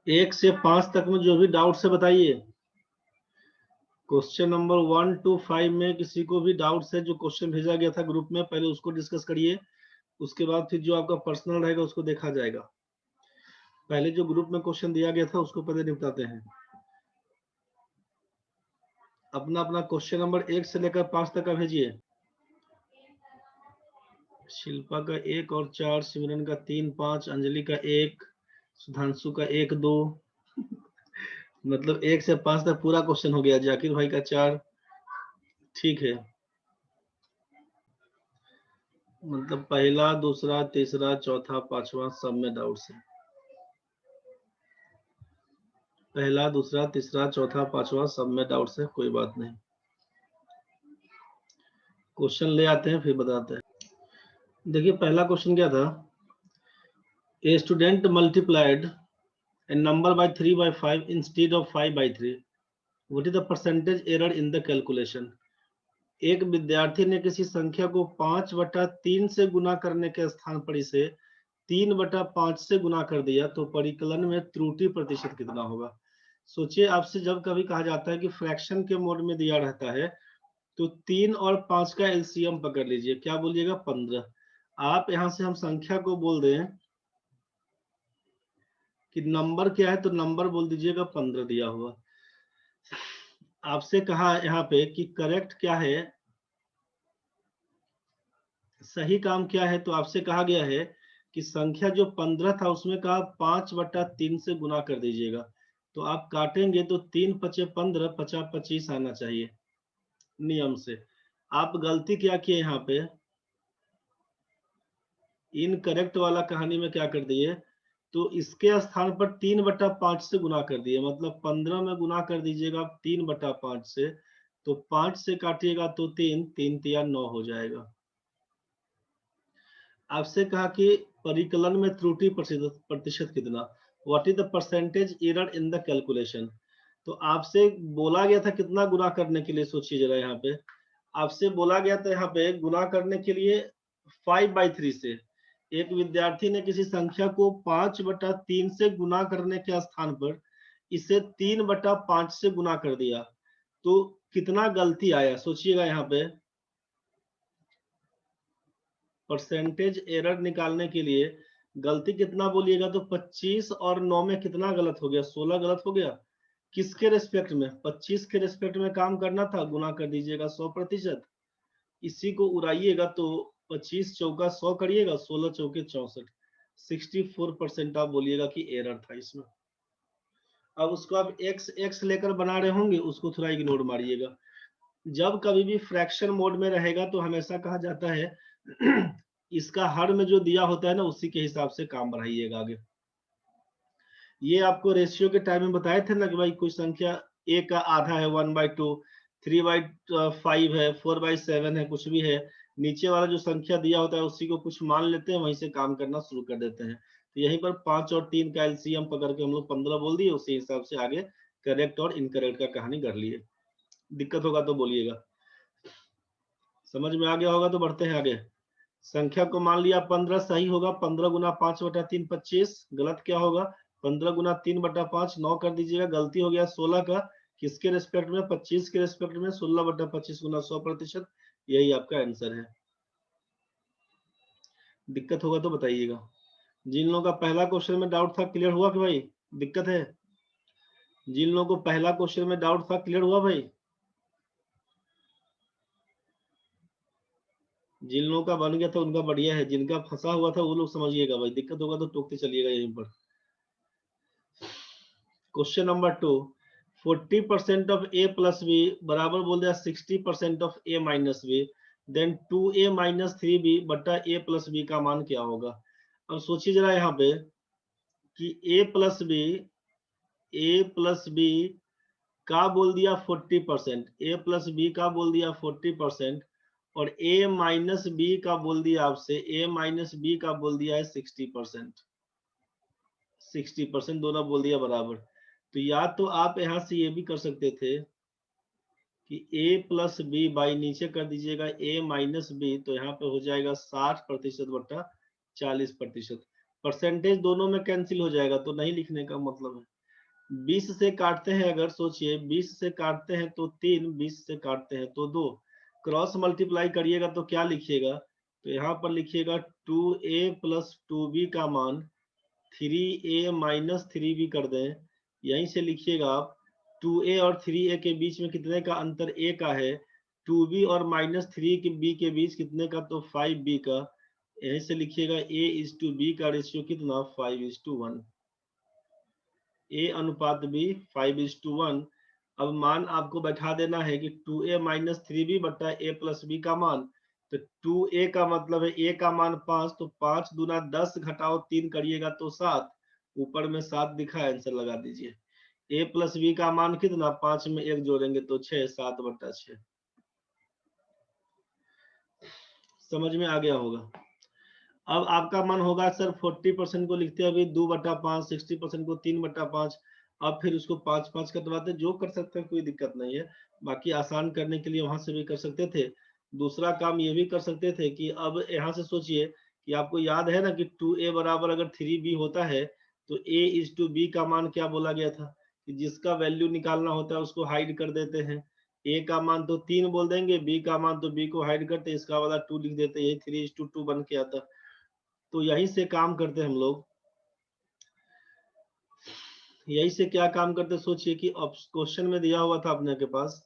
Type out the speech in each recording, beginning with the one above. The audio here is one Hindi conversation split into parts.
1 से 5 तक में जो भी डाउट है बताइए। क्वेश्चन नंबर 1 to 5 में किसी को भी डाउट है, जो क्वेश्चन भेजा गया था ग्रुप में, पहले उसको डिस्कस करिए, उसके बाद फिर जो आपका पर्सनल रहेगा उसको देखा जाएगा। पहले जो ग्रुप में क्वेश्चन दिया गया था उसको पहले निपटाते हैं। अपना अपना क्वेश्चन नंबर 1 से लेकर 5 तक का भेजिए। शिल्पा का 1 और 4, सिमरन का 3 5, अंजलि का 1, सुधांशु का 1 2, मतलब 1 से 5 तक पूरा क्वेश्चन हो गया। जाकिर भाई का 4, ठीक है। मतलब पहला, दूसरा, तीसरा, चौथा, पांचवा सब में डाउट्स है। पहला, दूसरा, तीसरा, चौथा, पांचवा सब में डाउट्स है, कोई बात नहीं। क्वेश्चन ले आते हैं फिर बताते हैं। देखिए पहला क्वेश्चन क्या था। A student multiplied A number by 3 by 5 instead of 5 by 3, what is the percentage error in the calculation. एक विद्यार्थी ने किसी संख्या को 5/3 से गुना करने के स्थान पर इसे 3/5 से गुना कर दिया, तो परिकलन में त्रुटि प्रतिशत कितना होगा। सोचिए, आपसे जब कभी कहा जाता है कि फ्रैक्शन के मोड में दिया रहता है, तो 3 और 5 का एलसीएम पकड़ लीजिए, क्या बोलिएगा, 15। आप यहां से हम संख्या को बोल दें कि नंबर क्या है, तो नंबर बोल दीजिएगा 15 दिया हुआ। आपसे कहा यहाँ पे कि करेक्ट क्या है, सही काम क्या है, तो आपसे कहा गया है कि संख्या जो 15 था उसमें कहा 5/3 से गुना कर दीजिएगा। तो आप काटेंगे तो 3 पचे 15, 50 25 आना चाहिए नियम से। आप गलती क्या किए यहाँ पे, इनकरेक्ट वाला कहानी में क्या कर दिए, तो इसके स्थान पर 3/5 से गुना कर दिए, मतलब 15 में गुना कर दीजिएगा 3/5 से, तो 5 से काटिएगा तो 3 3 तिया 9 हो जाएगा। आपसे कहा कि परिकलन में त्रुटि प्रतिशत कितना, what is the percentage error in the calculation. तो आपसे बोला गया था कितना गुना करने के लिए, सोचिए जरा यहाँ पे। आपसे बोला गया था यहाँ पे गुना करने के लिए 5/3 से। एक विद्यार्थी ने किसी संख्या को 5/3 से गुना करने के स्थान पर इसे 3/5 से गुना कर दिया, तो कितना गलती आया, सोचिएगा यहाँ पे। परसेंटेज एरर निकालने के लिए गलती कितना बोलिएगा, तो 25 और 9 में कितना गलत हो गया, 16 गलत हो गया। किसके रेस्पेक्ट में, 25 के रेस्पेक्ट में काम करना था, गुना कर दीजिएगा 100%। इसी को उड़ाइएगा तो 25 चौका 100 करिएगा, 16 चौके 64, 64% आप बोलिएगा कि एरर था इसमें। अब उसको आप एक्स एक्स लेकर बना रहे होंगे, उसको थोड़ा इग्नोर मारिएगा। जब कभी भी फ्रैक्शन मोड में रहेगा तो हमेशा कहा जाता है इसका हर में जो दिया होता है ना, उसी के हिसाब से काम बढ़ाइएगा आगे। ये आपको रेशियो के टाइम में बताए थे ना कि भाई कोई संख्या ए का आधा है 1/2, 3/5 है, 4/7 है, कुछ भी है, नीचे वाला जो संख्या दिया होता है उसी को कुछ मान लेते हैं, वहीं से काम करना शुरू कर देते हैं। तो यहीं पर 5 और 3 का एलसीएम पकड़ के हम लोग 15 बोल दिए, उसी हिसाब से आगे करेक्ट और इनकरेक्ट का कहानी कर लिए। दिक्कत होगा तो बोलिएगा। समझ में आ गया होगा तो बढ़ते हैं आगे। संख्या को मान लिया 15 सही होगा, 15 गुना 5/3 25, गलत क्या होगा, 15 गुना 3/5 9 कर दीजिएगा, गलती हो गया 16 का, किसके रेस्पेक्ट में, 25 के रेस्पेक्ट में, 16/25 गुना 100%, यही आपका आंसर है। दिक्कत होगा तो बताइएगा। जिन लोगों का पहला क्वेश्चन में डाउट था क्लियर हुआ कि भाई दिक्कत है, जिन लोगों को पहला क्वेश्चन में डाउट था क्लियर हुआ भाई, जिन लोगों का बन गया था उनका बढ़िया है, जिनका फंसा हुआ था वो लोग समझिएगा भाई, दिक्कत होगा तो टोकते चलिएगा यहीं पर। Question number 2, 40% of A plus B बराबर बोल दिया 60% of A minus B, then 2a minus 3b बटा ए प्लस बी का मान क्या होगा। अब सोचिए जरा यहाँ पे कि ए प्लस बी का बोल दिया 40%, ए प्लस बी का बोल दिया 40%, और ए माइनस बी का बोल दिया आपसे, ए माइनस बी का बोल दिया है 60%। 60% दोनों बोल दिया बराबर। तो या तो आप यहां से ये भी कर सकते थे कि a प्लस बी बाई नीचे कर दीजिएगा a माइनस बी, तो यहाँ पे हो जाएगा 60% बटा 40%। परसेंटेज दोनों में कैंसिल हो जाएगा, तो नहीं लिखने का मतलब है। 20 से काटते हैं, अगर सोचिए 20 से काटते हैं तो 3, 20 से काटते हैं तो 2, क्रॉस मल्टीप्लाई करिएगा तो क्या लिखिएगा, तो यहाँ पर लिखिएगा 2a प्लस 2b का मान 3a माइनस 3b कर दें। यहीं से लिखिएगा आप 2a और 3a के बीच में कितने का अंतर a का है, 2b और माइनस 3b के बीच कितने का, तो 5b का। यहीं से लिखिएगा a:b का रेशियो कितना, 5:1, a अनुपात b 5:1। अब मान आपको बैठा देना है कि 2a माइनस 3b बट्टा a प्लस b का मान, तो 2a का मतलब है a का मान 5, तो 5 दूना 10 घटाओ 3 करिएगा तो 7, ऊपर में 7 दिखा है, आंसर लगा दीजिए। a प्लस b का मान कितना, 5 में 1 जोड़ेंगे तो 6, 7/6। समझ में आ गया होगा। अब आपका मन होगा सर 40% को लिखते हैं अभी 2/5, 60% को 3/5, अब फिर उसको 5-5 कटवाते, जो कर सकते हैं, कोई दिक्कत नहीं है। बाकी आसान करने के लिए वहां से भी कर सकते थे। दूसरा काम ये भी कर सकते थे कि अब यहाँ से सोचिए कि आपको याद है ना कि 2a बराबर अगर 3b होता है तो a:b का मान क्या बोला गया था, कि जिसका वैल्यू निकालना होता है उसको हाइड कर देते हैं। a का मान तो 3 बोल देंगे, b का मान तो b को हाइड करते, इसका वाला 2 लिख देते, यही 3:2 बन के आता। तो यहीं से काम करते हम लोग, यही से क्या काम करते सोचिए कि क्वेश्चन में दिया हुआ था अपने के पास,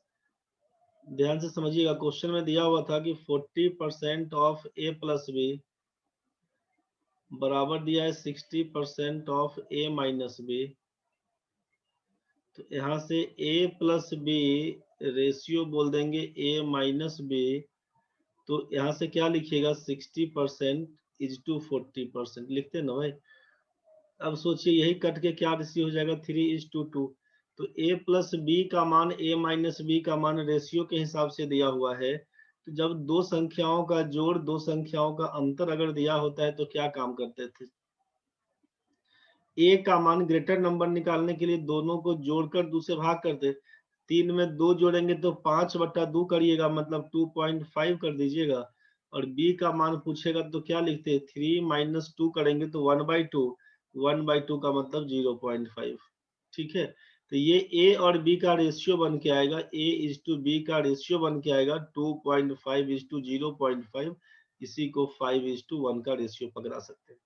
ध्यान से समझिएगा, क्वेश्चन में दिया हुआ था कि 40% ऑफ a प्लस बी बराबर दिया है 60% ऑफ a माइनस बी। तो यहाँ से a प्लस बी रेशियो बोल देंगे a माइनस बी, तो यहाँ से क्या लिखिएगा 60%:40% लिखते हैं ना भाई। अब सोचिए यही कट के क्या रेशियो हो जाएगा, 3:2। तो a प्लस बी का मान a माइनस बी का मान रेशियो के हिसाब से दिया हुआ है। तो जब दो संख्याओं का जोड़, दो संख्याओं का अंतर अगर दिया होता है तो क्या काम करते थे, a का मान ग्रेटर नंबर निकालने के लिए दोनों को जोड़कर 2 से भाग करते। 3 में 2 जोड़ेंगे तो 5/2 करिएगा, मतलब 2.5 कर दीजिएगा। और b का मान पूछेगा तो क्या लिखते, 3 - 2 करेंगे तो 1/2, 1/2 का मतलब 0.5। ठीक है, तो ये a और b का रेशियो बन के आएगा, a:b का रेशियो बन के आएगा 2.5:0.5। इसी को 5:1 का रेशियो पकड़ा सकते हैं।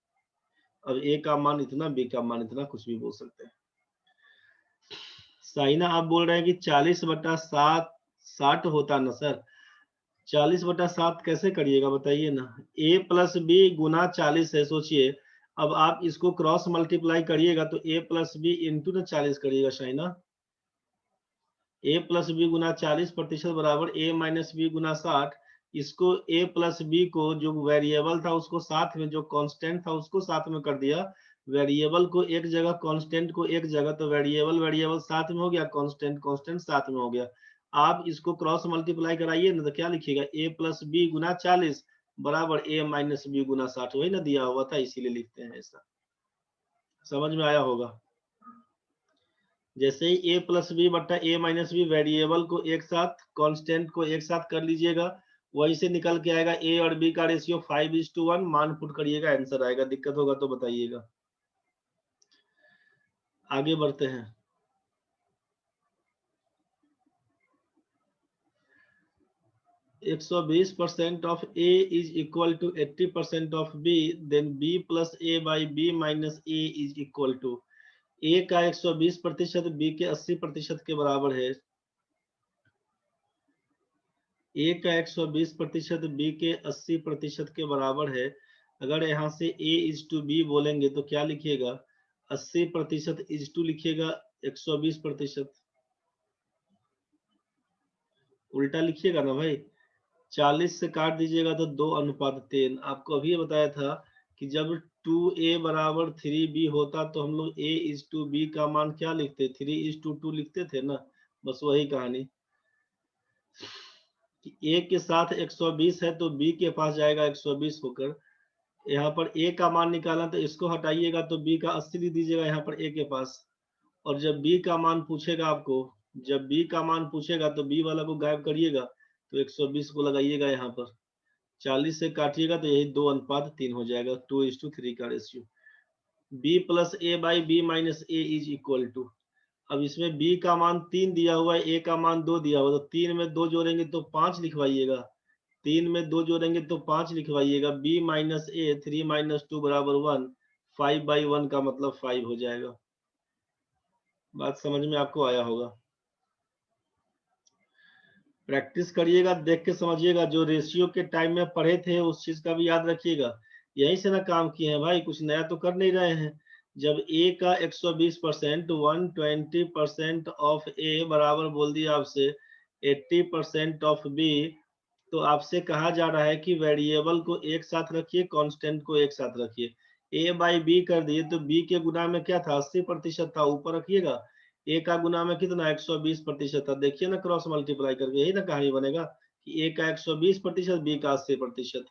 अब a का मान इतना, b का मान इतना, कुछ भी बोल सकते हैं। साइना आप बोल रहे हैं कि 40/7 60 होता ना सर, 40/7 कैसे करिएगा बताइए ना। a प्लस बी गुना 40 है, सोचिए। अब आप इसको क्रॉस मल्टीप्लाई करिएगा तो a प्लस बी इंटू ना 40 करिएगा साइना। a प्लस बी गुना 40% बराबर a माइनस बी गुना 60। इसको a प्लस बी को जो वेरिएबल था उसको साथ में, जो कांस्टेंट था उसको साथ में कर दिया, वेरिएबल को एक जगह, कांस्टेंट को एक जगह, तो वेरिएबल वेरिएबल साथ में हो गया, कांस्टेंट कांस्टेंट साथ में हो गया। आप इसको क्रॉस मल्टीप्लाई कराइए ना तो क्या लिखिएगा, a प्लस बी गुना 40 बराबर a माइनस बी गुना 60, वही ना दिया हुआ था, इसीलिए लिखते हैं ऐसा। समझ में आया होगा। जैसे ही a प्लस बी बट्टा a माइनस बी, वेरिएबल को एक साथ, कांस्टेंट को एक साथ कर लीजिएगा, वहीं से निकल के आएगा a और b का रेशियो 5:1, मान पुट करिएगा, आंसर आएगा। दिक्कत होगा तो बताइएगा। आगे बढ़ते हैं। %120 of a is equal to 80% of b, then b plus a by b minus a is equal to, a का 120% b के 80% के बराबर है। a का 120% b के 80% के बराबर है। अगर यहाँ से a इज टू b बोलेंगे तो क्या लिखिएगा, 80% इज टू लिखिएगा 120%, उल्टा लिखिएगा ना भाई। 40 से काट दीजिएगा तो 2:3। आपको अभी बताया था कि जब 2a बराबर 3b होता तो हम लोग a इज टू b का मान क्या लिखते, 3:2 लिखते थे ना, बस वही कहानी कि a के साथ 120 है तो b के पास जाएगा 120 होकर। यहाँ पर a का मान निकाला तो इसको हटाइएगा तो b का 80 लिख दीजिएगा यहाँ पर a के पास। और जब b का मान पूछेगा आपको, जब b का मान पूछेगा तो b वाला को गायब करिएगा, तो 120 को लगाइएगा यहाँ पर। 40 से काटिएगा तो यही 2:3 हो जाएगा, 2:3 का ratio. b plus a by B minus A is equal to, अब इसमें बी का मान 3 दिया हुआ है, ए का मान 2 दिया हुआ है, तो 3 में 2 जोड़ेंगे तो 5 लिखवाइएगा। 3 में 2 जोड़ेंगे तो 5 लिखवाइएगा। बी माइनस ए 3 माइनस 2 बराबर 1, 5/1 का मतलब 5 हो जाएगा। बात समझ में आपको आया होगा। प्रैक्टिस करिएगा, देख के समझिएगा। जो रेशियो के टाइम में पढ़े थे उस चीज का भी याद रखिएगा। यहीं से ना काम किए हैं भाई, कुछ नया तो कर नहीं रहे हैं। जब ए का 120%, 120% ऑफ ए बराबर बोल दिया आपसे 80% ऑफ बी, तो आपसे कहा जा रहा है कि वेरिएबल को एक साथ रखिए, कांस्टेंट को एक साथ रखिए। ए बाई बी कर दिए तो बी के गुना में क्या था, 80% था, ऊपर रखिएगा। ए का गुना में कितना, 120% था। देखिए ना क्रॉस मल्टीप्लाई करके, यही ना कहानी बनेगा कि ए का 120%, बी का 80%।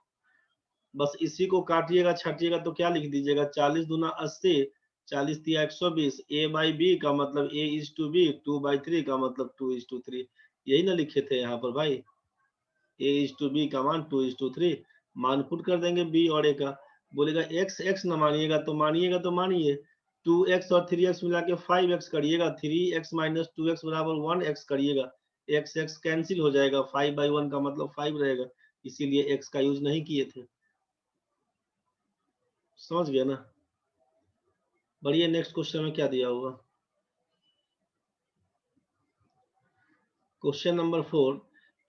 बस इसी को काटिएगा छाटिएगा तो क्या लिख दीजिएगा, 40 दूना 80, 40 दिया 120। ए बाई बी का मतलब ए इज टू बी, 2/3 का मतलब 2:3। यही ना लिखे थे यहाँ पर भाई। ए इज टू बी का मान 2:3, मान पुट कर देंगे बी और ए का। बोलेगा एक्स एक्स ना मानिएगा तो मानिए 2x और 3x मिला के 5x करिएगा। 3x माइनस 2x बराबर 1x करिएगा। x x कैंसिल हो जाएगा, 5/1 का मतलब 5 रहेगा, इसीलिए x का यूज नहीं किए थे। समझ गया ना। बढ़िया, नेक्स्ट क्वेश्चन में क्या दिया हुआ। Question number 4,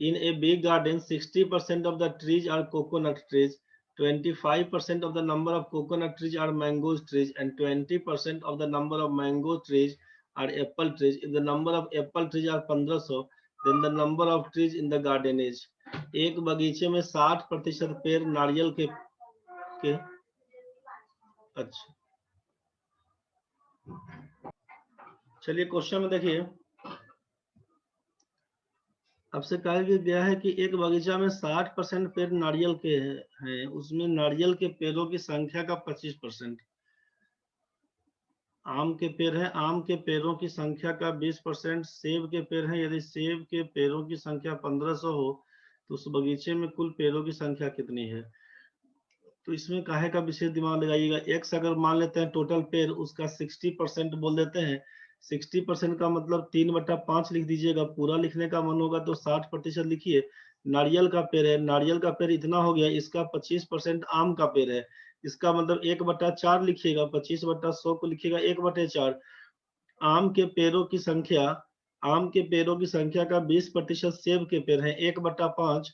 in a big garden 60% of the trees are coconut trees, 25% of the number of coconut trees are mango trees, and 20% of the number of mango trees are apple trees. If the number of apple trees are 1500, then the number of trees in the garden is। एक बगीचे में 60% पेड़ नारियल के अच्छा, चलिए क्वेश्चन में देखिए। आपसे कहा गया है कि एक बगीचा में 60% पेड़ नारियल के हैं, उसमें नारियल के पेड़ों की संख्या का 25%, आम के पेड़ है, आम के पेड़ों की संख्या का 20%, सेब के पेड़ है, यदि सेब के पेड़ों की संख्या 1500 हो तो उस बगीचे में कुल पेड़ों की संख्या कितनी है। तो इसमें काहे का विशेष दिमाग लगाइएगा। एक्स अगर मान लेते हैं टोटल पेड़, उसका 60% बोल देते हैं। 60% का मतलब 3/5 लिख दीजिएगा। पूरा लिखने का मन होगा तो 60% लिखिए। नारियल का पेड़ है, नारियल का पेड़ इतना हो गया, इसका 25% आम का पेड़ है, इसका मतलब 1/4 लिखिएगा। 25/100 को लिखिएगा 1/4। आम के पेड़ों की संख्या, आम के पेड़ों की संख्या का 20% सेब के पेड़ है, 1/5,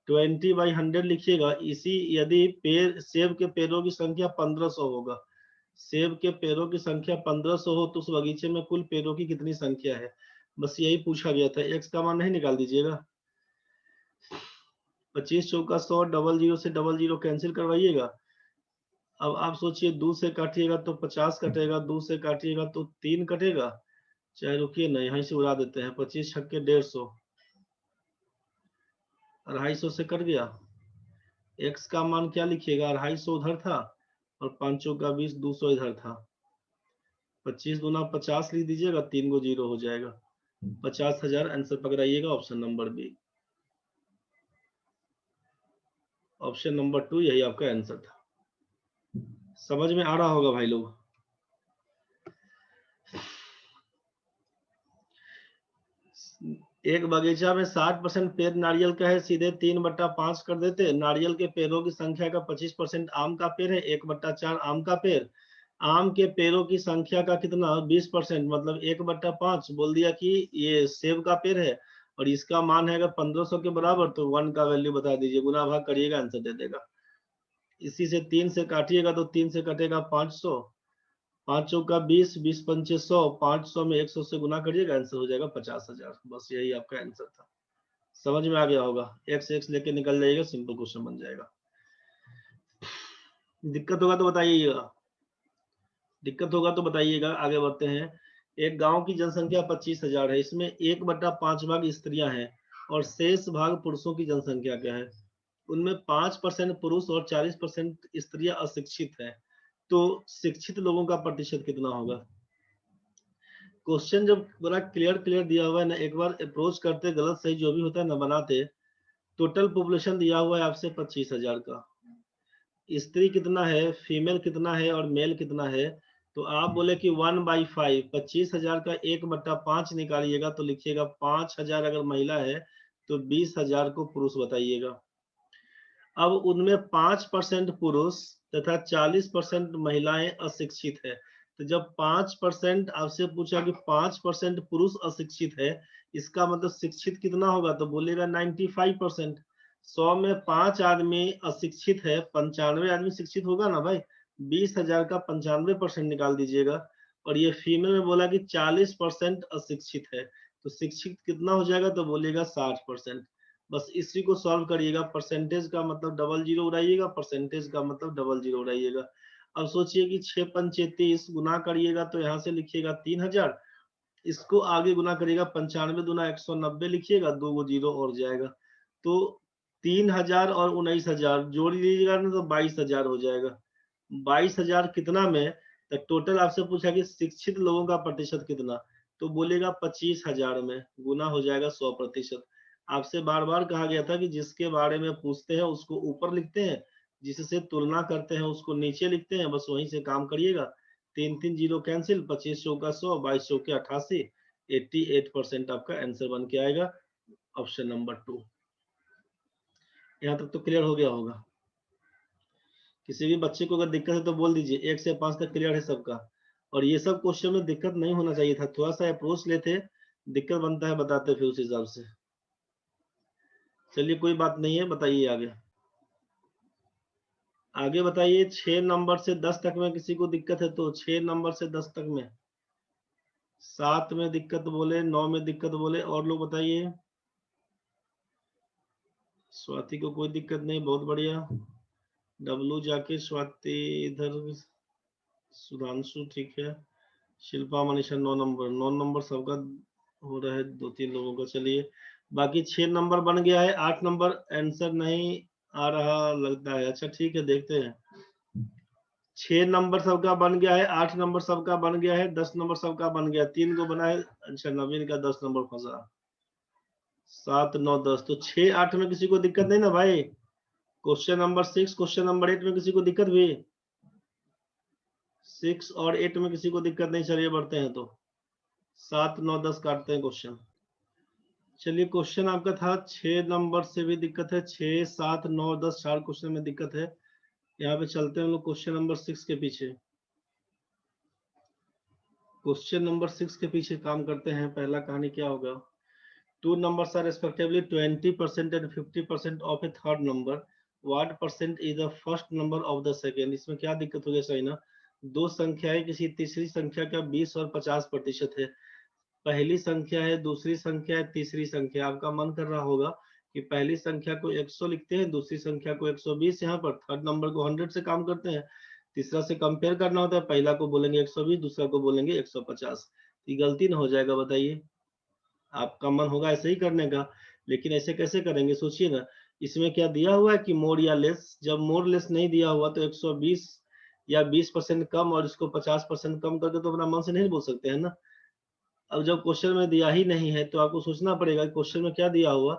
20/100 लिखिएगा। इसी यदि पेड़ सेब के पेड़ों की संख्या 1500 होगा, सेब के पेड़ों की संख्या 1500 हो तो उस बगीचे में कुल पेड़ों की कितनी संख्या है। बस यही पूछा गया था। एक्स का मान नहीं निकाल दीजिएगा। 25 चौका 100, 00 से 00 कैंसिल करवाइएगा। अब आप सोचिए, 2 से काटिएगा तो 50 कटेगा, 2 से काटिएगा तो 3 कटेगा। चाहे रुकिए ना, यहीं से उड़ा देते हैं। 25 छक्के 150, 250 से कट गया। एक्स का मान क्या लिखिएगा, 250 उधर था और 5 चौका 20, 200 इधर था। 25 दूना 50 लिख दीजिएगा, 3 को 0 हो जाएगा। 50,000 आंसर पकड़ाइएगा, option number B. Option number 2 यही आपका आंसर था। समझ में आ रहा होगा भाई लोग। एक बगीचा में 60% पेड़ नारियल का है, सीधे 3/5 कर देते। नारियल के पेड़ों की संख्या का 25% आम का पेड़ है, 1/4 आम का पेड़। आम के पेड़ों की संख्या का कितना, 20%, मतलब 1/5 बोल दिया कि ये सेब का पेड़ है, और इसका मान है अगर 1500 के बराबर तो 1 का वैल्यू बता दीजिए, गुना भाग करिएगा, आंसर दे देगा। इसी से 3 से काटिएगा तो 3 से कटेगा 500, 5 चौका 20, 20 पंचे 100, 500 में 100 से गुना करिएगा, आंसर हो जाएगा 50,000। बस यही आपका आंसर था। समझ में आ गया होगा। एक्स एक्स लेके निकल जाइएगा, सिंपल क्वेश्चन बन जाएगा। दिक्कत होगा तो बताइएगा, दिक्कत होगा तो बताइएगा। आगे बढ़ते हैं। एक गांव की जनसंख्या 25,000 है, इसमें 1/5 भाग स्त्रियां हैं और शेष भाग पुरुषों की जनसंख्या क्या है। उनमें 5% पुरुष और 40% स्त्रियां अशिक्षित हैं, तो शिक्षित लोगों का प्रतिशत कितना होगा। क्वेश्चन जब बड़ा क्लियर क्लियर दिया हुआ है ना, एक बार अप्रोच करते, गलत सही जो भी होता है ना बनाते। टोटल पॉपुलेशन दिया हुआ है आपसे 25,000 का, स्त्री कितना है, फीमेल कितना है और मेल कितना है, तो आप बोले कि 1/5 25,000 का 1/5 निकालिएगा तो लिखिएगा 5,000 अगर महिला है तो 20,000 को पुरुष बताइएगा। अब उनमें 5% पुरुष तथा 40% महिलाएं अशिक्षित है। तो जब 5% आपसे पूछा कि 5% पुरुष अशिक्षित है, इसका मतलब शिक्षित कितना होगा, तो बोलेगा 95%। 100 में 5 आदमी अशिक्षित है, 95 आदमी शिक्षित होगा ना भाई। 20,000 का 95% निकाल दीजिएगा। और ये फीमेल में बोला कि 40% अशिक्षित है, तो शिक्षित कितना हो जाएगा, तो बोलेगा 60%। बस इसी को सॉल्व करिएगा। परसेंटेज का मतलब डबल जीरो उड़ाइएगा, परसेंटेज का मतलब डबल जीरो उड़ाइएगा। अब सोचिए कि 6 पंचे 30 गुना करिएगा तो यहाँ से लिखिएगा 3,000, इसको आगे गुना करिएगा 95 दूना 190 लिखिएगा, 2 जीरो और जाएगा। तो 3,000 और 19,000 जोड़ लीजिएगा ना तो 22,000 हो जाएगा। 22,000 कितना में, तो टोटल आपसे पूछा कि शिक्षित लोगों का प्रतिशत कितना, तो बोलेगा 25,000 में, गुना हो जाएगा 100%। आपसे बार बार कहा गया था कि जिसके बारे में पूछते हैं उसको ऊपर लिखते हैं, जिससे तुलना करते हैं उसको नीचे लिखते हैं, बस वहीं से काम करिएगा। 3 जीरो कैंसिल, 25 चौका 100, 22 चौके 88, 88% आपका आंसर बन के आएगा ऑप्शन नंबर 2। यहाँ तक तो क्लियर हो गया होगा। किसी भी बच्चे को अगर दिक्कत है तो बोल दीजिए, 1 से 5 तक क्लियर है सबका। और ये सब क्वेश्चन में दिक्कत नहीं होना चाहिए था, थोड़ा सा अप्रोच लेते, दिक्कत बनता है बताते फिर उस हिसाब से। चलिए कोई बात नहीं है, बताइए आगे। आगे बताइए 6 नंबर से 10 तक में किसी को दिक्कत है तो 6 नंबर से 10 तक में, 7 में दिक्कत बोले, 9 में दिक्कत बोले, और लोग बताइए। स्वाति को कोई दिक्कत नहीं, बहुत बढ़िया। डब्लू जाके स्वाति इधर, सुधांशु ठीक है, शिल्पा मनीषा 9 नंबर, 9 नंबर सबका हो रहा है, 2-3 लोगों का। चलिए बाकी 6 नंबर बन गया है, 8 नंबर आंसर नहीं आ रहा लगता है। अच्छा ठीक है, देखते हैं। 6 नंबर सबका बन गया है, 8 नंबर सबका बन गया है, 10 नंबर सबका बन गया, 3 को बना है। अच्छा नवीन का 10 नंबर फंसा। 7 9 10, तो 6 8 में किसी को दिक्कत नहीं ना भाई। क्वेश्चन नंबर 6, क्वेश्चन नंबर 8 में किसी को दिक्कत भी, 6 और 8 में किसी को दिक्कत नहीं। चलिए बढ़ते हैं, तो 7 9 10 काटते हैं क्वेश्चन। चलिए क्वेश्चन आपका था 6 नंबर से भी दिक्कत है, 6 7 9 10 4 क्वेश्चन में दिक्कत है। यहाँ पे चलते हैं हम लोग क्वेश्चन नंबर 6 के पीछे। क्वेश्चन नंबर 6 के पीछे काम करते हैं। पहला कहानी क्या होगा, 2 numbers are respectively 20% and 50% of a third number. What percent is the first number of the second? इसमें क्या दिक्कत हो गया सही ना, दो संख्याएं किसी तीसरी संख्या का 20 और 50% है। पहली संख्या है, दूसरी संख्या है, तीसरी संख्या। आपका मन कर रहा होगा कि पहली संख्या को 100 लिखते हैं, दूसरी संख्या को 120, यहाँ पर थर्ड नंबर को 100 से काम करते हैं, तीसरा से कंपेयर करना होता है, पहला को बोलेंगे 120, दूसरा को बोलेंगे 150। ये गलती ना हो जाएगा, बताइए। आपका मन होगा ऐसे ही करने का, लेकिन ऐसे कैसे करेंगे, सोचिए ना। इसमें क्या दिया हुआ है कि मोर या लेस, जब मोर लेस नहीं दिया हुआ तो 120 या 20% कम, और इसको 50% कम करके तो अपना मन से नहीं बोल सकते हैं ना। अब जब क्वेश्चन में दिया ही नहीं है तो आपको सोचना पड़ेगा क्वेश्चन में क्या दिया हुआ।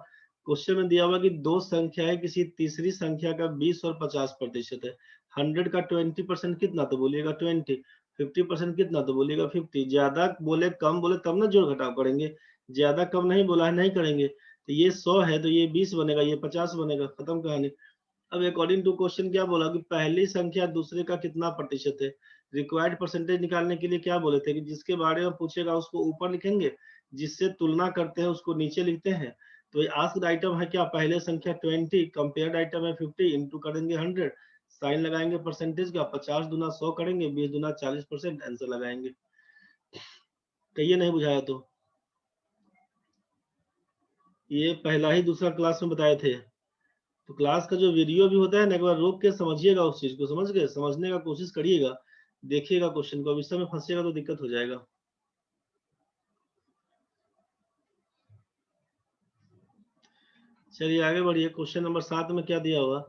क्वेश्चन में दिया हुआ कि दो संख्याएं किसी तीसरी संख्या का 20 और 50% है। 100 का 20% कितना, तो बोलिएगा 20। 50% कितना, तो बोलिएगा 50। ज्यादा बोले कम बोले तब ना जोड़ घटाव करेंगे, ज्यादा कम नहीं बोला है, नहीं करेंगे। तो ये 100 है तो ये 20 बनेगा, ये 50 बनेगा, खत्म कहानी। अब अकॉर्डिंग टू क्वेश्चन क्या बोला कि पहली संख्या दूसरे का कितना प्रतिशत है। रिक्वायर्ड परसेंटेज निकालने के लिए क्या बोले थे कि जिसके बारे में पूछेगा उसको ऊपर लिखेंगे, जिससे तुलना करते हैं उसको नीचे लिखते हैं। तो ये आस्क्ड आइटम है क्या, पहले संख्या 20, कंपेयर्ड आइटम है 50, इंटू करेंगे 100, साइन लगाएंगे परसेंटेज का, 50 दूना 100 करेंगे, 20 दूना 40%, आंसर लगाएंगे। कहिए नहीं बुझाया तो। ये पहला ही दूसरा क्लास में बताए थे। तो क्लास का जो वीडियो भी होता है ना, एक बार रोक के समझिएगा, उस चीज को समझ के समझने का कोशिश करिएगा, देखिएगा क्वेश्चन को। अब इस समय फंसिएगा तो दिक्कत हो जाएगा। चलिए आगे बढ़िए। क्वेश्चन नंबर 7 में क्या दिया हुआ,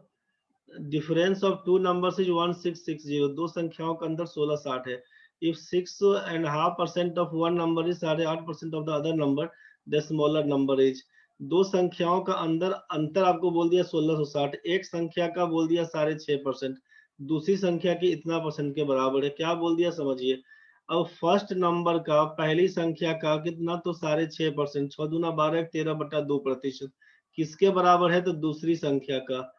difference of two numbers is 1660। दो संख्याओं का अंदर 1660 है। If 6.5% of one number is 8.5% of the other number, the smaller number is. दो संख्याओं का अंदर अंतर आपको बोल दिया 1660, एक संख्या का बोल दिया 6.5%, दूसरी संख्या के इतना परसेंट के बराबर है। क्या बोल दिया समझिए। अब फर्स्ट नंबर का पहली संख्या का कितना, तो 6.5%, 6 दूना 12, 13/2%। किसके बराबर है, तो दूसरी संख्या का।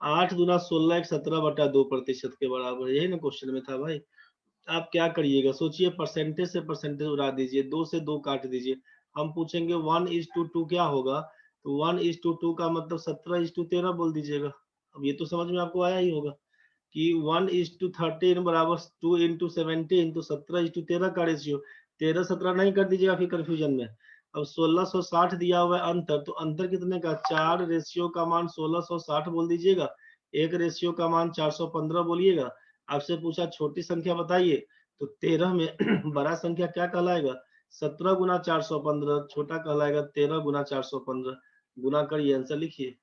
8 दूना 16, 17/2% के बराबर है। यही ना क्वेश्चन में था भाई। आप क्या करिएगा सोचिए, परसेंटेज से परसेंटेज उड़ा दीजिए, 2 से 2 काट दीजिए। हम पूछेंगे 1:2 क्या होगा, तो 1:2 का मतलब 17:13 बोल दीजिएगा। अब ये तो समझ में आपको आया ही होगा कि 1:13 बराबर 2 × 17, तो 17:13 का रेशियो। 13-17 नहीं कर दीजिएगा फिर कंफ्यूजन में। अब 1660 दिया हुआ है अंतर, तो अंतर कितने का, 4 रेशियो का मान 1660 बोल दीजिएगा, 1 रेशियो का मान 415 बोलिएगा। आपसे पूछा छोटी संख्या बताइए, तो 13 में बड़ा संख्या क्या कहलाएगा, 17 गुना 415, छोटा कहलाएगा 13 गुना 415। गुना करिए, आंसर लिखिए।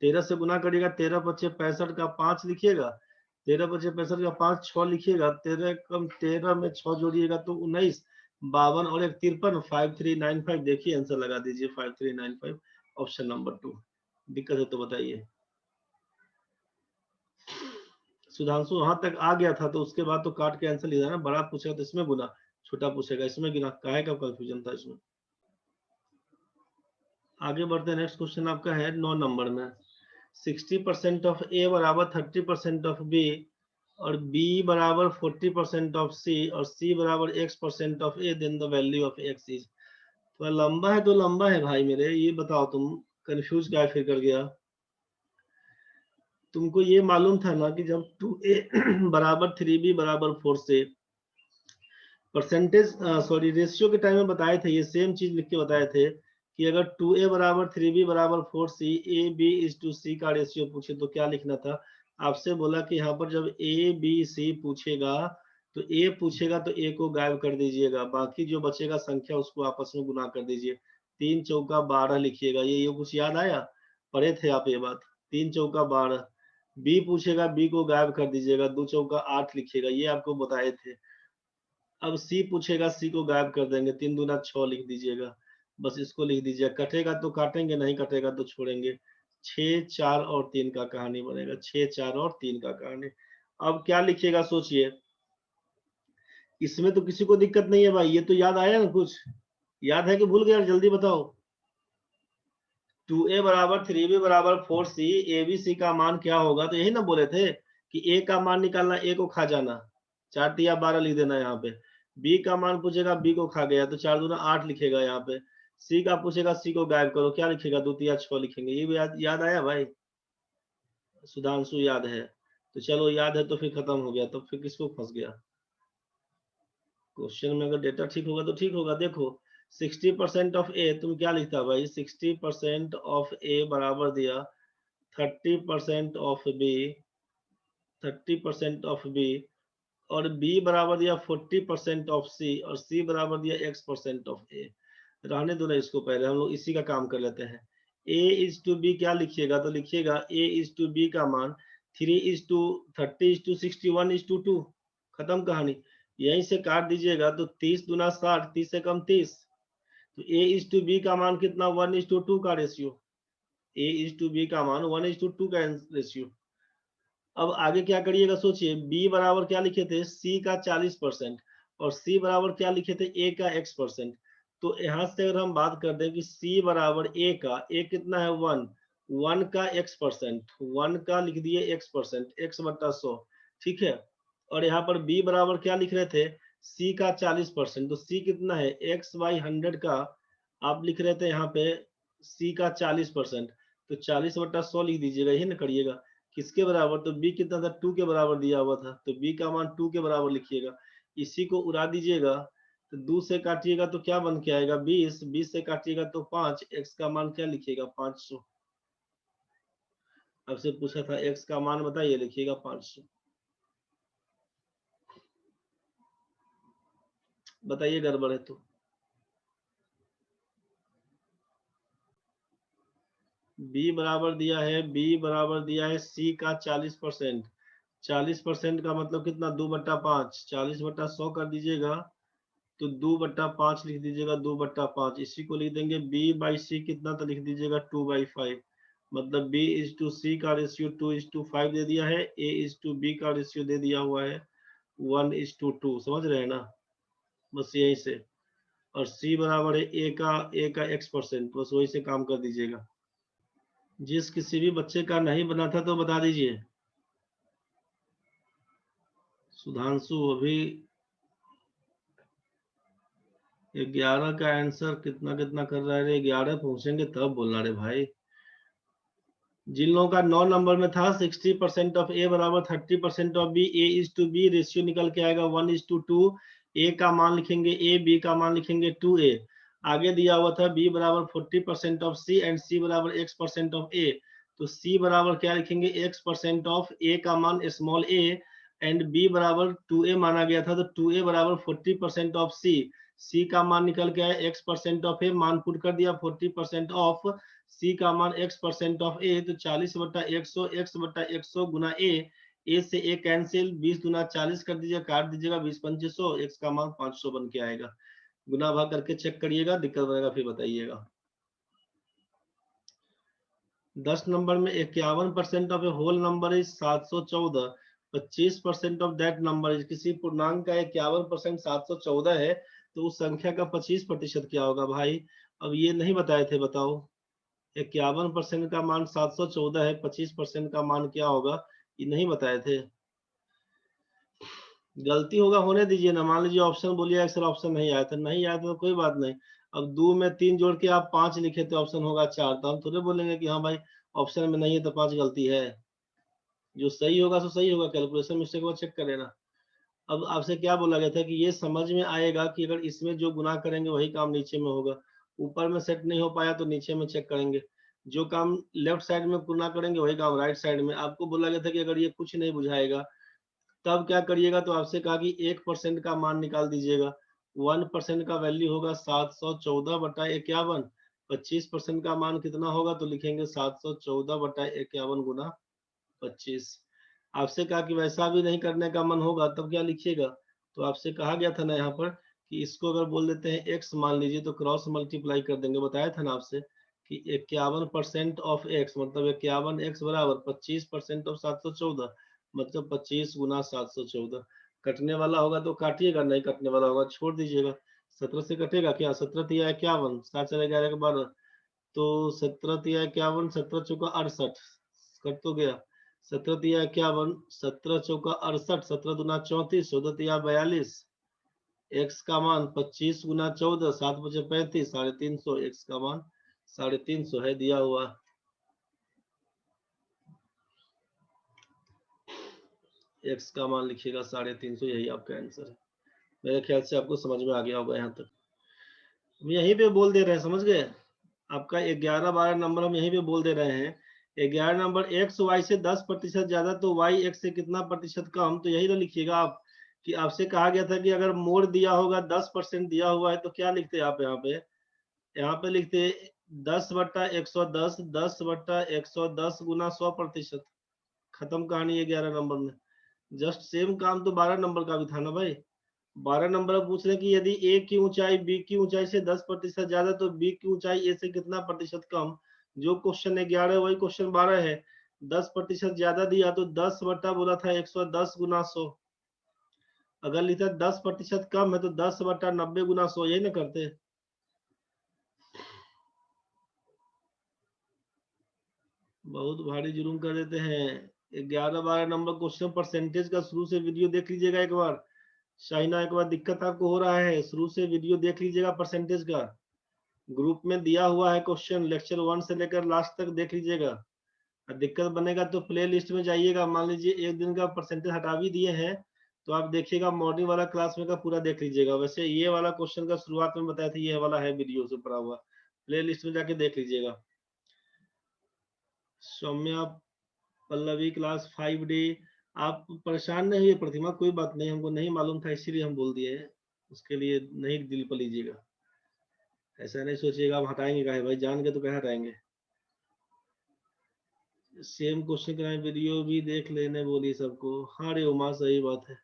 13 से गुना करिएगा, 13×5 = 65 का 5 लिखिएगा, 13×5 = 5, 6 लिखिएगा, 13 कम 13 में 6 जोड़िएगा तो 19, 52 और 1 53, 5395। देखिए आंसर लगा दीजिए 5395, ऑप्शन नंबर 2। दिक्कत है तो बताइए। सुधांशु वहां तक आ गया था, तो उसके बाद तो काट के आंसर लिखा ना, बड़ा पूछेगा तो इसमें गुना, छोटा पूछेगा इसमें गिना, काहे का कंफ्यूजन था इसमें। आगे बढ़ते हैं, नेक्स्ट क्वेश्चन आपका है 9 नंबर में। 60% ऑफ ए बराबर 30% ऑफ बी, और b बराबर 40% ऑफ c, और c बराबर x% of a, then the value of x is. थोड़ा लंबा है तो लंबा है भाई मेरे, ये बताओ तुम कंफ्यूज क्या फिर कर गया। तुमको ये मालूम था ना कि जब 2a बराबर 3b बराबर 4 से परसेंटेज सॉरी रेशियो के टाइम में बताए थे, ये सेम चीज लिख के बताए थे कि अगर 2a बराबर 3b बराबर 4c, a b is to c का रेशियो पूछे तो क्या लिखना था। आपसे बोला कि यहाँ पर जब a b c पूछेगा, तो a पूछेगा तो a को गायब कर दीजिएगा, बाकी जो बचेगा संख्या उसको आपस में गुना कर दीजिए। 3 चौका 12 लिखिएगा। ये कुछ याद आया, पढ़े थे आप ये बात। 3 चौका 12। b पूछेगा, b को गायब कर दीजिएगा, 2 चौका 8 लिखिएगा, ये आपको बताए थे। अब सी पूछेगा, सी को गायब कर देंगे, 3 दूना 6 लिख दीजिएगा, बस इसको लिख दीजिएगा। कटेगा तो काटेंगे, नहीं कटेगा तो छोड़ेंगे। 6 4 और 3 का कहानी बनेगा, 6 4 और 3 का कहानी। अब क्या लिखिएगा सोचिए, इसमें तो किसी को दिक्कत नहीं है भाई, ये तो याद आया ना कुछ, याद है कि भूल गया, जल्दी बताओ। 2a बराबर 3b बराबर 4c, ए बी सी का मान क्या होगा, तो यही ना बोले थे कि a का मान निकालना, a को खा जाना, 4 तिया 12 लिख देना यहाँ पे। b का मान पूछेगा, b को खा गया तो 4 दूना 8 लिखेगा यहाँ पे। c का पूछेगा, c को गायब करो, क्या लिखेगा, 2 तिया 6 लिखेंगे। ये भी याद आया भाई, सुधांशु याद है, तो चलो याद है तो फिर खत्म हो गया, तो फिर किसको फंस गया। क्वेश्चन में अगर डेटा ठीक होगा तो ठीक होगा। देखो 60% ऑफ ए, तुम क्या लिखता भाई, 60% ऑफ ए बराबर दिया 30% ऑफ बी, 30% ऑफ बी, और b बराबर दिया 40% ऑफ c, और c बराबर दिया x% ऑफ a। रहने दो ना इसको, पहले हम लोग इसी का काम कर लेते हैं। a इज टू b क्या लिखिएगा, तो लिखिएगा a इज टू b का मान 3:30:60:1:2। खत्म कहानी। यहीं से काट दीजिएगा तो 30 दूना 60, 30 से कम 30, तो a इज टू b का मान कितना, 1:2 का ratio. a is to b का मान 1:2 का रेशियो। अब आगे क्या करिएगा सोचिए, b बराबर क्या लिखे थे, c का 40%, और c बराबर क्या लिखे थे, a का x%। तो यहां से अगर हम बात कर दें कि c बराबर a का, a कितना है 1, 1 का x%, 1 का लिख दिए x%, x/100, ठीक है। और यहाँ पर b बराबर क्या लिख रहे थे, c का 40%, तो c कितना है, x/100 का आप लिख रहे थे यहाँ पे c का 40%, तो 40/100 लिख दीजिएगा, यही ना करिएगा। किसके बराबर, तो b कितना था, 2 के बराबर दिया हुआ था, तो b का मान 2 के बराबर लिखिएगा। इसी को उड़ा दीजिएगा, तो 2 से काटिएगा तो क्या बन के आएगा 20, 20 से काटिएगा तो 5, x का मान क्या लिखिएगा 500। आपसे पूछा था x का मान बताइए, लिखिएगा 500। बताइए गड़बड़ है तो। b बराबर दिया है, b बराबर दिया है c का 40%, 40% का मतलब कितना, 2/5, 40/100 कर दीजिएगा, तो 2/5 लिख दीजिएगा, 2/5 इसी को लिख देंगे। b/c कितना, तो लिख दीजिएगा 2/5, मतलब B/C का रेशियो 2:5 दे दिया है, A/B का रेशियो दे दिया हुआ है 1:2, समझ रहे हैं ना, बस यहीं से। और C बराबर है A का X%, बस वही से काम कर दीजिएगा। जिस किसी भी बच्चे का नहीं बना था तो बता दीजिए। सुधांशु अभी 11 का आंसर कितना कितना कर रहा है, 11 पहुंचेंगे तब बोलना रे भाई। जिन लोगों का 9 नंबर में था 60% ऑफ ए बराबर 30% ऑफ बी, A/B रेशियो निकल के आएगा 1:2। ए का मान लिखेंगे ए, बी का मान लिखेंगे 2A। आगे दिया हुआ था बी बराबर 40% ऑफ सी एंड सी बराबर X% ऑफ ए। तो सी बराबर क्या लिखेंगे, X% ऑफ ए का मान स्मॉल ए एंड बी बराबर 2A माना गया था, तो 2A बराबर 40% ऑफ सी। सी का मान निकल के आया X% ऑफ ए, मान पुट कर दिया 40% ऑफ सी का मान X% ऑफ ए, तो 40/100 X/100 गुना ए से ए कैंसिल, 20 गुना 40 कर दीजिएगा, काट दीजिएगा, 20×500, X का मान 500 बन के आएगा। गुना भाग करके चेक करिएगा, दिक्कत बनेगा फिर बताइएगा। 10 नंबर में 51% of a whole number is 714। 25% of that number is, किसी पूर्णांक का 51% 714 है, तो उस संख्या का 25% क्या होगा भाई? अब ये नहीं बताए थे, बताओ। 51% का मान 714 है, 25% का मान क्या होगा, ये नहीं बताए थे। गलती होगा होने दीजिए ना, मान लीजिए ऑप्शन बोलिए सर ऑप्शन नहीं आया था, नहीं आया था तो कोई बात नहीं। अब 2 में 3 जोड़ के आप 5 लिखे तो ऑप्शन होगा 4, तो हम थोड़े बोलेंगे कि हाँ भाई ऑप्शन में नहीं है तो 5 गलती है। जो सही होगा सो सही होगा, कैलकुलेशन मिस्टेक को चेक कर लेना। अब आपसे क्या बोला गया था कि ये समझ में आएगा कि अगर इसमें जो गुना करेंगे वही काम नीचे में होगा, ऊपर में सेट नहीं हो पाया तो नीचे में चेक करेंगे। जो काम लेफ्ट साइड में गुना करेंगे वही काम राइट साइड में। आपको बोला गया था कि अगर ये कुछ नहीं बुझाएगा तब क्या करिएगा, तो आपसे कहा कि 1% का मान निकाल दीजिएगा। 1% का वैल्यू होगा 714/51। 25% का मान कितना होगा, तो लिखेंगे 714/51 गुना 25। आपसे कहा कि वैसा भी नहीं करने का मन होगा तब क्या लिखिएगा, तो आपसे कहा गया था ना यहाँ पर कि इसको अगर बोल देते हैं x मान लीजिए तो क्रॉस मल्टीप्लाई कर देंगे। बताया था ना आपसे कि 51% ऑफ x मतलब 51x बराबर 25% ऑफ 714, मतलब 25 गुना 714। कटने वाला होगा तो काटिएगा, नहीं कटने वाला होगा छोड़ दीजिएगा। 17 से कटेगा क्या, 17 तिया 51, 7 चले 11 के 12, तो 17 तिया 51, 17 चौका 68, कट तो गया। 17 तिया 51, 17 चौका 68, 17 दूना 34, 14 तिया 42। एक्स का मान 25 गुना 14, 7 बचे 35, 350। एक्स का मान 350 है दिया हुआ। एक्स का मान लिखिएगा 350, यही आपका आंसर है। मेरे ख्याल से आपको समझ में आ गया होगा यहाँ तक। हम यहीं पे बोल दे रहे हैं, समझ गए? आपका 11-12 नंबर हम यहीं पे बोल दे रहे हैं। 11 नंबर एक्स वाई से 10% ज्यादा तो वाई एक्स से कितना प्रतिशत कम, तो यही तो लिखिएगा आप। कि आपसे कहा गया था कि अगर मोड दिया होगा 10% दिया हुआ है तो क्या लिखते हैं आप यहाँ पे? यहाँ पे लिखते 10/110, 10/110 गुना 100%। खत्म कहानी है 11 नंबर में। जस्ट सेम काम तो 12 नंबर का भी था ना भाई। 12 नंबर पूछ रहे कि यदि ए की ऊंचाई बी की ऊंचाई से 10% ज्यादा तो बी की ऊंचाई ए से कितना प्रतिशत कम। जो क्वेश्चन 11 वही क्वेश्चन 12 है। 10% ज्यादा दिया तो 10 बटा बोला था 110 गुना 100। अगर लिखा 10% कम है तो 10/90 गुना 100, यही ना करते। बहुत भारी जुलूम कर देते हैं। 11-12 नंबर क्वेश्चन परसेंटेज का शुरू से वीडियो देख लीजिएगा एक बार। शाइना एक बार दिक्कत आपको हो रहा है, शुरू से वीडियो देख लीजिएगा परसेंटेज का। ग्रुप में दिया हुआ है क्वेश्चन, लेक्चर 1 से लेकर लास्ट तक देख लीजिएगा। दिक्कत बनेगा तो प्ले लिस्ट में जाइएगा। मान लीजिए एक दिन का परसेंटेज हटा भी दिए हैं तो आप देखिएगा मॉर्निंग वाला क्लास में का पूरा देख लीजिएगा। वैसे ये वाला क्वेश्चन का शुरुआत में बताया था, ये वाला है वीडियो से पड़ा हुआ, प्ले लिस्ट में जाके देख लीजिएगा। Saumya Pallavi class 5D। आप परेशान नहीं हुए प्रतिमा, कोई बात नहीं, हमको नहीं मालूम था इसीलिए हम बोल दिए हैं। उसके लिए नहीं दिल पर लीजिएगा, ऐसा नहीं सोचिएगा हम हटाएंगे काहे भाई, जान के तो कहे हटाएंगे। सेम क्वेश्चन कराए, वीडियो भी देख लेने बोली सबको। हाँ रे उमा सही बात है।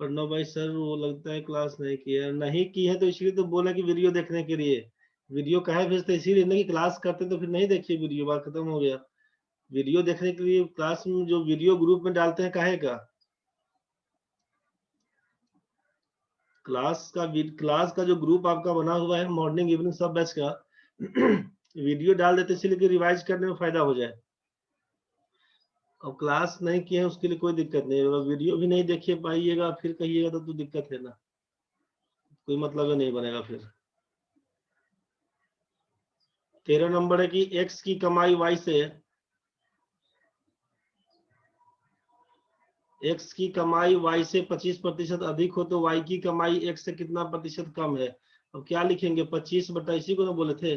प्रणव भाई सर वो लगता है क्लास नहीं की है, नहीं की है तो इसलिए तो बोला कि वीडियो देखने के लिए। वीडियो काहे भेजते, इसीलिए नहीं कि क्लास करते तो फिर नहीं देखिए वीडियो, बात खत्म हो गया। वीडियो देखने के लिए क्लास में जो वीडियो ग्रुप में डालते हैं काहे का, क्लास का जो ग्रुप आपका बना हुआ है मॉर्निंग इवनिंग सब बैच का वीडियो डाल देते इसलिए कि रिवाइज करने में फायदा हो जाए। अब क्लास नहीं किए हैं उसके लिए कोई दिक्कत नहीं है, अगर वीडियो भी नहीं देखिए पाइएगा फिर कहिएगा तो दिक्कत है ना, कोई मतलब नहीं बनेगा फिर। 13 नंबर है कि एक्स की कमाई वाई से, एक्स की कमाई वाई से 25% अधिक हो तो वाई की कमाई एक्स से कितना प्रतिशत कम है। अब क्या लिखेंगे, 25 बटा, इसी को ना बोले थे